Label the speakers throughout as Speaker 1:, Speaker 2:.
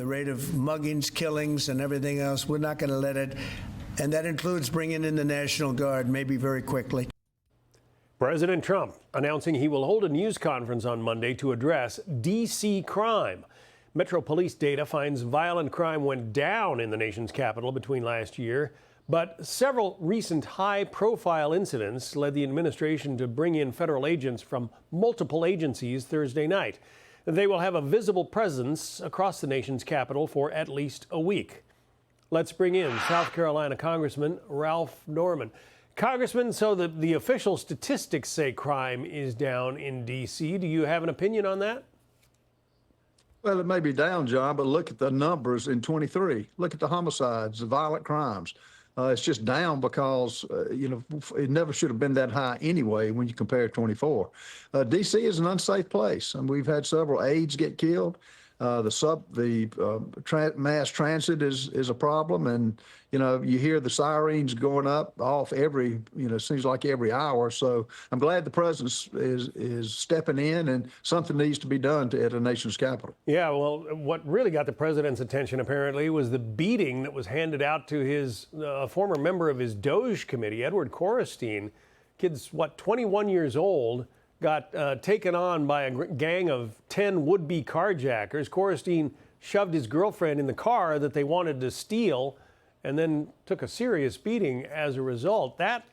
Speaker 1: the rate of muggings, killings, and everything else. We're not going to let it. And that includes bringing in the National Guard, maybe very quickly.
Speaker 2: President Trump announcing he will hold a news conference on Monday to address D.C. crime. Metro Police data finds violent crime went down in the nation's capital between last year, but several recent high-profile incidents led the administration to bring in federal agents from multiple agencies Thursday night. They will have a visible presence across the nation's capital for at least a week. Let's bring in South Carolina Congressman Ralph Norman. Congressman, so the official statistics say crime is down in D.C. Do you have an opinion on that?
Speaker 3: Well, it may be down, John, but look at the numbers in 23. Look at the homicides, the violent crimes. It's just down because, it never should have been that high anyway when you compare 24. D.C. is an unsafe place, and we've had several aides get killed. Mass transit is a problem, and you hear the sirens going off every seems like every hour. So I'm glad the president is stepping in, and something needs to be done at the nation's capital.
Speaker 2: Yeah, well, what really got the president's attention apparently was the beating that was handed out to his former member of his DOGE committee, Edward Korestein. Kid's 21 years old. Got taken on by a gang of 10 would-be carjackers. Korestein shoved his girlfriend in the car that they wanted to steal and then took a serious beating as a result. That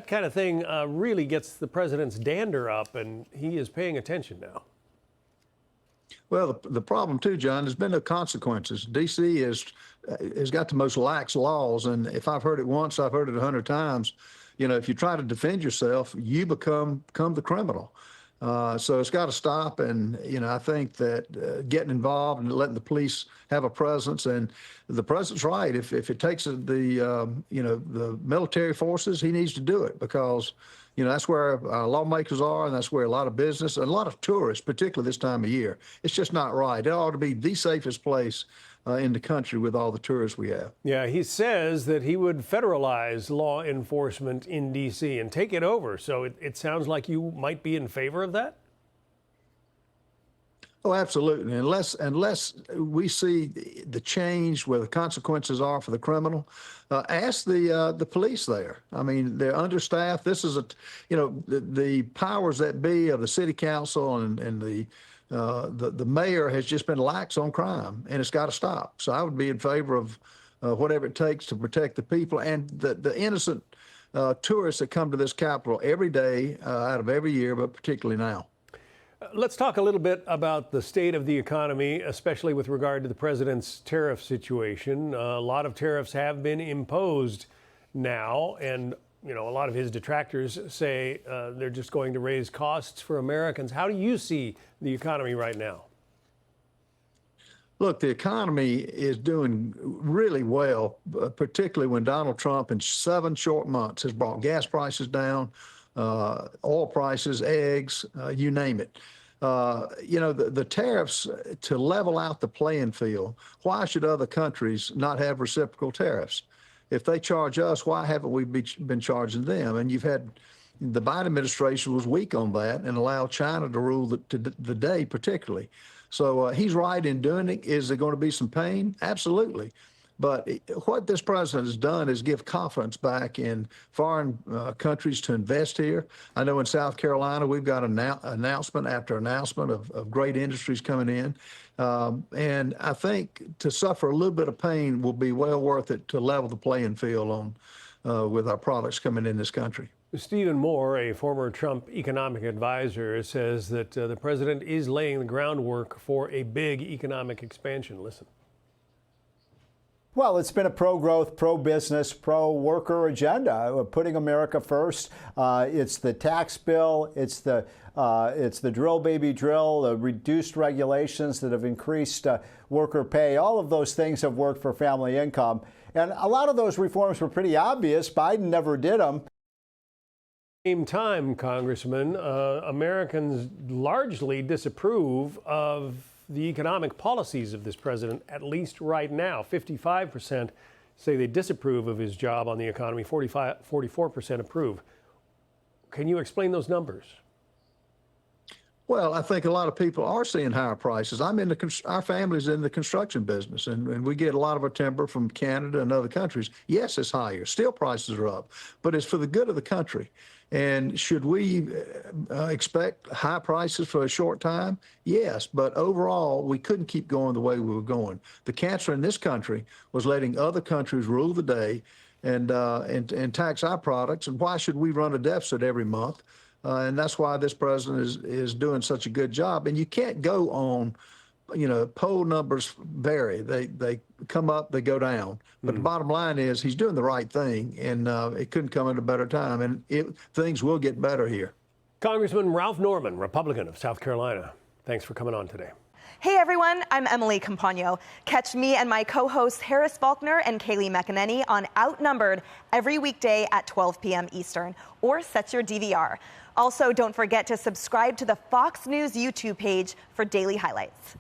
Speaker 2: kind of thing really gets the president's dander up, and he is paying attention now.
Speaker 3: Well, the problem too, John, there's been no consequences. D.C. has got the most lax laws, and if I've heard it once, I've heard it 100 times. If you try to defend yourself, you become the criminal. So it's got to stop. And, I think that getting involved and letting the police have a presence, and the president's right. If it takes the military forces, he needs to do it because, that's where our lawmakers are, and that's where a lot of business and a lot of tourists, particularly this time of year. It's just not right. It ought to be the safest place in the country with all the tourists we have.
Speaker 2: Yeah, he says that he would federalize law enforcement in D.C. and take it over. So it sounds like you might be in favor of that?
Speaker 3: Oh, absolutely. Unless we see the change where the consequences are for the criminal, ask the police there. I mean, they're understaffed. This is the powers that be of the city council and the mayor has just been lax on crime, and it's got to stop. So I would be in favor of whatever it takes to protect the people and the innocent tourists that come to this capital every day out of every year, but particularly now.
Speaker 2: Let's talk a little bit about the state of the economy, especially with regard to the president's tariff situation. A lot of tariffs have been imposed now, and a lot of his detractors say they're just going to raise costs for Americans. How do you see the economy right now?
Speaker 3: Look, the economy is doing really well, particularly when Donald Trump in 7 short months has brought gas prices down, oil prices, eggs, you name it. The tariffs to level out the playing field. Why should other countries not have reciprocal tariffs? If they charge us, why haven't we been charging them? And you've had the Biden administration was weak on that and allowed China to rule the day particularly. So he's right in doing it. Is there going to be some pain? Absolutely. But what this president has done is give confidence back in foreign countries to invest here. I know in South Carolina, we've got announcement after announcement of great industries coming in. And I think to suffer a little bit of pain will be well worth it to level the playing field with our products coming in this country.
Speaker 2: Stephen Moore, a former Trump economic advisor, says that the president is laying the groundwork for a big economic expansion. Listen.
Speaker 4: Well, it's been a pro-growth, pro-business, pro-worker agenda, putting America first. It's the tax bill, it's the drill, baby, drill, the reduced regulations that have increased worker pay. All of those things have worked for family income. And a lot of those reforms were pretty obvious. Biden never did them.
Speaker 2: Same time, Congressman, Americans largely disapprove of the economic policies of this president, at least right now. 55% say they disapprove of his job on the economy, 44% approve. Can you explain those numbers?
Speaker 3: Well, I think a lot of people are seeing higher prices. Our family's in the construction business, and we get a lot of our timber from Canada and other countries. Yes, it's higher. Steel prices are up, but it's for the good of the country. And should we expect high prices for a short time? Yes, but overall, we couldn't keep going the way we were going. The cancer in this country was letting other countries rule the day and tax our products. And why should we run a deficit every month? And that's why this president is doing such a good job. And you can't go on, poll numbers vary. They come up, they go down. But the bottom line is he's doing the right thing, and it couldn't come at a better time. And things will get better here.
Speaker 2: Congressman Ralph Norman, Republican of South Carolina. Thanks for coming on today.
Speaker 5: Hey everyone, I'm Emily Campagno. Catch me and my co-hosts Harris Faulkner and Kaylee McEnany on Outnumbered every weekday at 12 p.m. Eastern, or set your DVR. Also, don't forget to subscribe to the Fox News YouTube page for daily highlights.